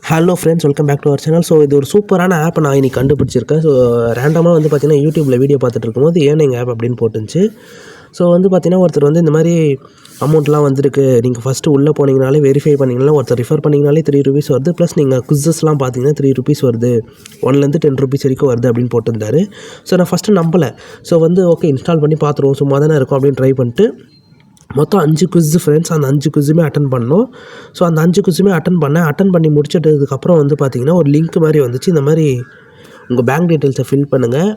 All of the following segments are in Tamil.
Hello friends, welcome back to our channel. So இது ஒரு சூப்பரான ஆப் நான் இன்றைக்கி கண்டுபிடிச்சிருக்கேன். ஸோ ரேண்டமாக வந்து பார்த்தீங்கன்னா யூடியூப்பில் வீடியோ பார்த்துட்டு இருக்கும்போது ஏர்னிங் ஆப் அப்படின்னு போட்டுருந்துச்சு. ஸோ வந்து பார்த்தீங்கன்னா ஒருத்தர் வந்து இந்த மாதிரி அமௌண்ட்லாம் வந்திருக்கு, நீங்கள் ஃபஸ்ட்டு உள்ளே போனீங்கனாலே வெரிஃபை பண்ணிங்கன்னா ஒருத்தர் ரிஃபர் பண்ணிங்கனாலே ₹3 வருது, ப்ளஸ் நீங்கள் குவிஸஸ்லாம் பார்த்தீங்கன்னா ₹3 வருது, 1லேருந்து ₹10 வரைக்கும் வருது அப்படின்னு போட்டிருந்தாரு. ஸோ நான் ஃபஸ்ட்டு நம்பலை. ஸோ வந்து ஓகே இன்ஸ்டால் பண்ணி பார்த்துருவோம், சும்மா தானே இருக்கும் அப்படின்னு ட்ரை பண்ணிட்டு மொத்தம் 5 குவிஸ் ஃப்ரெண்ட்ஸ். அந்த 5 குவிஸுமே அட்டன் பண்ணோம். ஸோ அந்த 5 குவிஸுமே அட்டன் பண்ணி முடிச்சிட்டதுக்கப்புறம் வந்து பார்த்திங்கன்னா ஒரு லிங்க் மாதிரி வந்துச்சு. இந்த மாதிரி உங்கள் பேங்க் டீட்டெயில்ஸை ஃபில் பண்ணுங்கள்,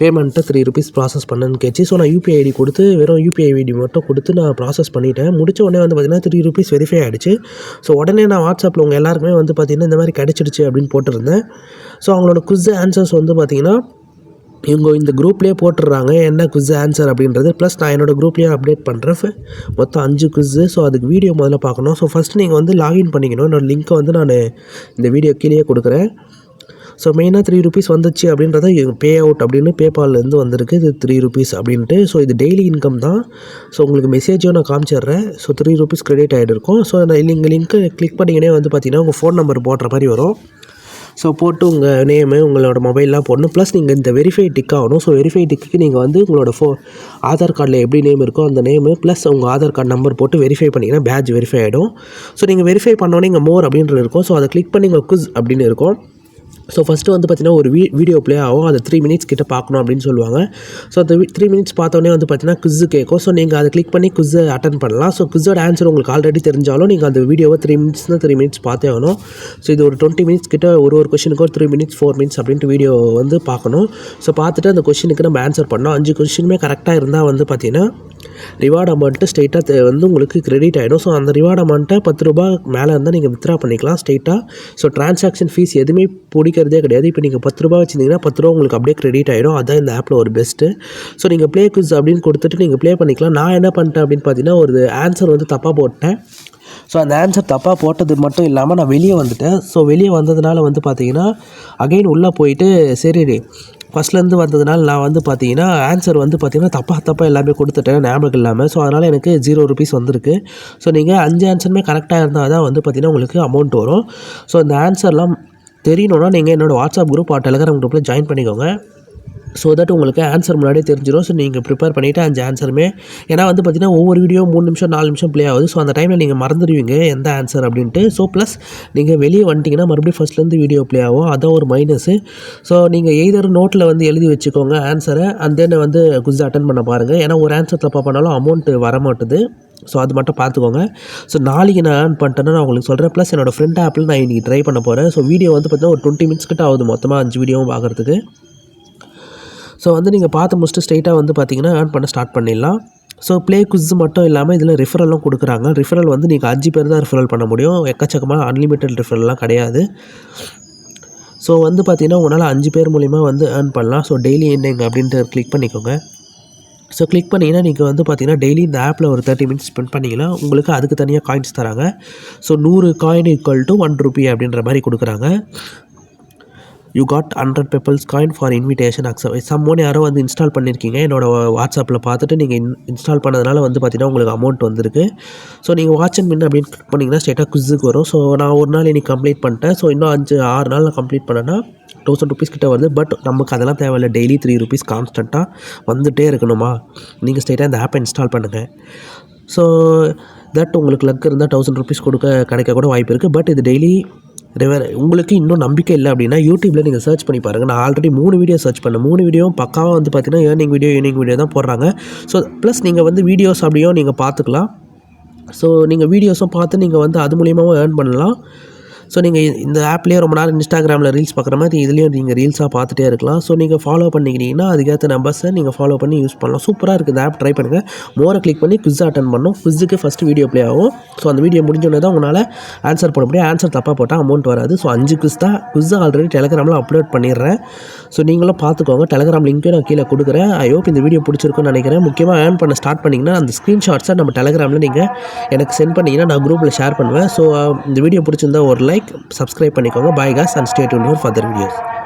பேமெண்ட்டை ₹3 ப்ராசஸ் பண்ணுன்னு கேச்சு. ஸோ நான் யூபிஐ ஐடி கொடுத்து வெறும் யூபிஐ ஐடி மட்டும் கொடுத்து நான் ப்ராசஸ் பண்ணிவிட்டேன். முடிச்ச உடனே வந்து பார்த்திங்கன்னா ₹3 வெரிஃபை ஆகிடுச்சு. ஸோ உடனே நான் வாட்ஸ்அப்பில் உங்கள் எல்லாருக்குமே வந்து பார்த்திங்கன்னா இந்த மாதிரி கிடச்சிடுச்சு அப்படின்னு போட்டிருந்தேன். ஸோ அவங்களோட குவிஸ் ஆன்சர்ஸ் வந்து பார்த்திங்கன்னா இவங்க இந்த குரூப்லேயே போட்டுடுறாங்க என்ன குவிஸ் ஆன்சர் அப்படின்றது. ப்ளஸ் நான் என்னோடய குரூப்லேயே அப்டேட் பண்ணுறேன். மொத்தம் 5 குவிஸு. ஸோ அதுக்கு வீடியோ முதல்ல பார்க்கணும். ஸோ ஃபஸ்ட்டு நீங்கள் வந்து லாகின் பண்ணிக்கணும். என்னோடய லிங்க்கை வந்து நான் இந்த வீடியோ கீழே கொடுக்குறேன். ஸோ மெயினாக ₹3 வந்துச்சு அப்படின்றத பே அவுட் அப்படின்னு பேபால்லேருந்து வந்திருக்கு. இது ₹3 அப்படின்ட்டு. ஸோ இது டெய்லி இன்கம் தான். ஸோ உங்களுக்கு மெசேஜும் நான் காமிச்சிடுறேன். ஸோ ₹3 கிரெடிட் ஆகிட்டு ஸோ நான் நீங்கள் லிங்க்கை கிளிக் பண்ணிங்கன்னே வந்து பார்த்தீங்கன்னா உங்கள் ஃபோன் நம்பர் போடுற மாதிரி வரும். ஸோ போட்டு உங்கள் நேமு உங்களோட மொபைல்லாம் போடணும். ப்ளஸ் நீங்கள் இந்த வெரிஃபை டிக் ஆகணும். ஸோ வெரிஃபை டிக்கு நீங்கள் வந்து உங்களோட ஆதார் கார்டில் எப்படி நேம் இருக்கோ அந்த நேமு ப்ளஸ் உங்கள் ஆதார் கார்டு நம்பர் போட்டு வெரிஃபை பண்ணிங்கன்னா பேட்ச் வெரிஃபை ஆகிடும். ஸோ நீங்கள் வெரிஃபை பண்ணோன்னே இங்கே மோர் அப்படின்றது இருக்கும். ஸோ அதை கிளிக் பண்ணி உங்கள் குவிஸ் அப்படின்னு இருக்கும். ஸோ ஃபஸ்ட்டு வந்து பார்த்திங்கன்னா ஒரு வீடியோ ப்ளே ஆகும். அதை 3 மினிட்ஸ் கிட்ட பார்க்கணும் அப்படின்னு சொல்லுவாங்க. ஸோ அந்த 3 மினிட்ஸ் பார்த்தோன்னே வந்து பார்த்திங்கன்னா குவிஸ் கேட்கும். ஸோ நீங்கள் அதை கிளிக் பண்ணி குவிஸை அட்டன் பண்ணலாம். ஸோ குவிஸோட ஆன்சர் உங்களுக்கு ஆல்ரெடி தெரிஞ்சாலும் நீங்கள் அந்த வீடியோவை 3 மினிட்ஸ் பார்த்தே ஆகணும். ஸோ இது ஒரு 20 மினிட்ஸ் கிட்ட ஒரு கொஷினுக்கு ஒரு 3 மினிட்ஸ் 4 மினிட்ஸ் அப்படின்ட்டு வீடியோ வந்து பார்க்கணும். ஸோ பார்த்துட்டு அந்த கொஷினுக்கு நம்ம ஆன்சர் பண்ணோம். 5 கொஷினுமே கரெக்டாக இருந்தால் வந்து பார்த்திங்கன்னா ரிவார்டு அமௌண்ட்டு ஸ்ட்ரெயிட்டாக வந்து உங்களுக்கு கிரெடிட் ஆகிடும். ஸோ அந்த ரிவார்டு அமௌண்ட்டை ₹10 மேலே இருந்தால் நீங்கள் வித்ரா பண்ணிக்கலாம் ஸ்ட்ரெயிட்டாக. ஸோ ட்ரான்சாக்ஷன் ஃபீஸ் எதுவுமே பிடிக்கிறதே கிடையாது. இப்போ நீங்கள் ₹10 வச்சுருந்தீங்கன்னா ₹10 உங்களுக்கு அப்படியே கிரெடிட் ஆகிடும். அதுதான் இந்த ஆப்பில் ஒரு பெஸ்ட்டு. ஸோ நீங்கள் ப்ளே குவிஸ் அப்படின்னு கொடுத்துட்டு நீங்கள் ப்ளே பண்ணிக்கலாம். நான் என்ன பண்ணிட்டேன் அப்படின்னு பார்த்தீங்கன்னா ஒரு ஆன்சர் வந்து தப்பாக போட்டேன். ஸோ அந்த ஆன்சர் தப்பாக போட்டது மட்டும் இல்லாமல் நான் வெளியே வந்துட்டேன். ஸோ வெளியே வந்ததுனால வந்து பார்த்தீங்கன்னா அகைன் உள்ளே போயிட்டு சரி ஃபஸ்ட்லேருந்து வந்ததுனால நான் வந்து பார்த்தீங்கன்னா ஆன்சர் வந்து பார்த்தீங்கன்னா தப்பாக எல்லாமே கொடுத்துட்டேன் ஞாபகம் இல்லாமல். ஸோ அதனால் எனக்கு ₹0 வந்திருக்கு. ஸோ நீங்கள் 5 ஆன்சருமே கரெக்டாக இருந்தால் தான் வந்து பார்த்தீங்கன்னா உங்களுக்கு அமௌண்ட் வரும். ஸோ இந்த ஆன்சர்லாம் தெரியணுன்னா நீங்கள் என்னோடய வாட்ஸ்அப் குரூப் டெலகிராம் குரூப்பில் ஜாயின் பண்ணிக்கோங்க. ஸோ தட் உங்களுக்கு ஆன்சர் முன்னாடியே தெரிஞ்சிடும். ஸோ நீங்கள் ப்ரிப்பேர் பண்ணிவிட்டு 5 ஆன்சருமே ஏன்னா வந்து பார்த்திங்கன்னா ஒவ்வொரு வீடியோ 3 நிமிஷம் 4 நிமிஷம் ப்ளே ஆகுது. ஸோ அந்த டைமில் நீங்கள் மறந்துடுவீங்க எந்த ஆன்சர் அப்படின்ட்டு. ஸோ ப்ளஸ் நீங்கள் வெளியே வந்துட்டிங்கன்னா மறுபடியும் ஃபஸ்ட்லேருந்து வீடியோ ப்ளே ஆகும். அதான் ஒரு மைனஸு. ஸோ நீங்கள் எய்தர் நோட்டில் வந்து எழுதி வச்சுக்கோங்க ஆன்சரை அண்ட் தென் வந்து குவிஸ் அட்டன் பண்ண பாருங்கள். ஏன்னா ஒரு ஆன்சர் தப்பாக பண்ணாலும் அமௌண்ட்டு வரமாட்டுது. ஸோ அது மட்டும் பார்த்துக்கோங்க. ஸோ நாளைக்கு நான் ஏர்ன் பண்ணிட்டேன்னா நான் உங்களுக்கு சொல்கிறேன். ப்ளஸ் என்னோடய ஃப்ரெண்ட் ஆப்பில் நான் இன்றைக்கி ட்ரை பண்ண போகிறேன். ஸோ வீடியோ வந்து பார்த்திங்கன்னா ஒரு 20 மினிட்ஸ் கிட்ட ஆகுது மொத்தமாக 5 வீடியோவும் பார்க்குறதுக்கு. ஸோ வந்து நீங்கள் பார்த்து முடிச்சுட்டு ஸ்ட்ரெயிட்டாக வந்து பார்த்தீங்கன்னா ஏர்ன் பண்ண ஸ்டார்ட் பண்ணிடலாம். ஸோ ப்ளே குவிஸ் மட்டும் இல்லாமல் இதில் ரிஃபரலும் கொடுக்குறாங்க. ரிஃபரல் வந்து நீங்கள் 5 பேர் தான் ரிஃபரல் பண்ண முடியும். எக்கச்சக்கமாக அன்லிமிட்டட் ரிஃபரல்லாம் கிடையாது. ஸோ வந்து பார்த்தீங்கன்னா உங்களால் 5 பேர் மூலிமா வந்து ஏர்ன் பண்ணலாம். ஸோ டெய்லி என்னங்க அப்படின்ட்டு கிளிக் பண்ணிக்கோங்க. ஸோ கிளிக் பண்ணிங்கன்னா நீங்கள் வந்து பார்த்தீங்கன்னா டெய்லி இந்த ஆப்பில் ஒரு 30 மினிட்ஸ் ஸ்பெண்ட் பண்ணிங்கன்னா உங்களுக்கு அதுக்கு தனியாக காயின்ஸ் தராங்க. ஸோ 100 காயின் ஈக்குவல் டு ₹1 அப்படின்ற மாதிரி கொடுக்குறாங்க. You got 100 pebbles coin for invitation accept. Someone யாரோ வந்து இன்ஸ்டால் பண்ணியிருக்கீங்க என்னோடய வாட்ஸ்அப்பில் பார்த்துட்டு நீங்கள் இன்ஸ்டால் பண்ணதுனால வந்து பார்த்தீங்கன்னா உங்களுக்கு அமௌண்ட் வந்திருக்கு. ஸோ நீங்கள் வாட்ச் அண்ட் வின் அப்படின்னு கிளிக் பண்ணிங்கன்னா ஸ்ட்ரெயிட்டாக குவிஸுக்கு வரும். ஸோ நான் ஒரு நாள் இன்றைக்கி கம்ப்ளீட் பண்ணிட்டேன். ஸோ இன்னும் 5-6 நாள் நான் கம்ப்ளீட் பண்ணேன்னா ₹1000 கிட்ட வருது. பட் நமக்கு அதெல்லாம் தேவையில்லை. டெய்லி ₹3 கான்ஸ்டண்ட்டாக வந்துகிட்டே இருக்கணுமா, நீங்கள் ஸ்ட்ரெயிட்டாக இந்த ஆப்பை இன்ஸ்டால் பண்ணுங்கள். ஸோ தட் உங்களுக்கு லக் இருந்தால் ₹1000 கிடைக்க கூட வாய்ப்பு இருக்குது. பட் இது டெய்லி உங்களுக்கு இன்னும் நம்பிக்கை இல்லை அப்படின்னா யூடியூப்பில் நீங்கள் சர்ச் பண்ணி பாருங்கள். நான் ஆல்ரெடி 3 வீடியோ சர்ச் பண்ணேன். 3 வீடியோவும் பக்காவாக வந்து பார்த்தீங்கன்னா ஏர்னிங் வீடியோ தான் போடுறாங்க. ஸோ ப்ளஸ் நீங்கள் வந்து வீடியோஸ் அப்படியும் நீங்கள் பார்த்துக்கலாம். ஸோ நீங்கள் வீடியோஸும் பார்த்து நீங்கள் வந்து அது மூலியமாகவும் ஏர்ன் பண்ணலாம். ஸோ நீங்கள் இந்த ஆப்லேயே ரொம்ப நேரம் இன்ஸ்டாகிராமில் ரீல்ஸ் பார்க்குற மாதிரி இதுலேயும் நீங்கள் ரீல்ஸாக பார்த்துட்டே இருக்கலாம். ஸோ நீங்கள் ஃபாலோ பண்ணிக்கிட்டீங்கன்னா அதுக்கேற்ற நம்பர்ஸை நீங்கள் ஃபாலோ பண்ணி யூஸ் பண்ணலாம். சூப்பராக இருக்குது இந்த ஆப். ட்ரை பண்ணுங்கள். மோரை கிளிக் பண்ணி குவிஸ் அட்டன் பண்ணணும். குவிஸுக்கு ஃபஸ்ட்டு வீடியோ ப்ளே ஆகும். ஸோ அந்த வீடியோ முடிஞ்சோடனே தான் உங்களால் ஆன்சர் பண்ண முடியும். ஆன்சர் தப்பாக போட்டால் அமௌண்ட் வராது. ஸோ 5 குவிஸ் தான். குவிஸை ஆல்ரெடி டெலகிராமில் அப்லோட் பண்ணிடுறேன். ஸோ நீங்களும் பார்த்துக்கோங்க. டெலகிராம் லிங்க்கும் நான் கீழே கொடுக்குறேன். ஐ ஹோப் இந்த வீடியோ பிடிச்சிருக்குன்னு நினைக்கிறேன். முக்கியமாக ஏர்ன் பண்ண ஸ்டார்ட் பண்ணிங்கன்னா அந்த ஸ்க்ரீன்ஷாட்ஸை நம்ம டெலகிராமில் நீங்கள் எனக்கு சென்ட் பண்ணிங்கன்னா நான் குரூப்பில் ஷேர் பண்ணுவேன். ஸோ இந்த வீடியோ பிடிச்சிருந்தா ஒரு லைக், சப்ஸ்கிரைப் பண்ணிக்கோங்க. Bye guys and stay tuned for further videos.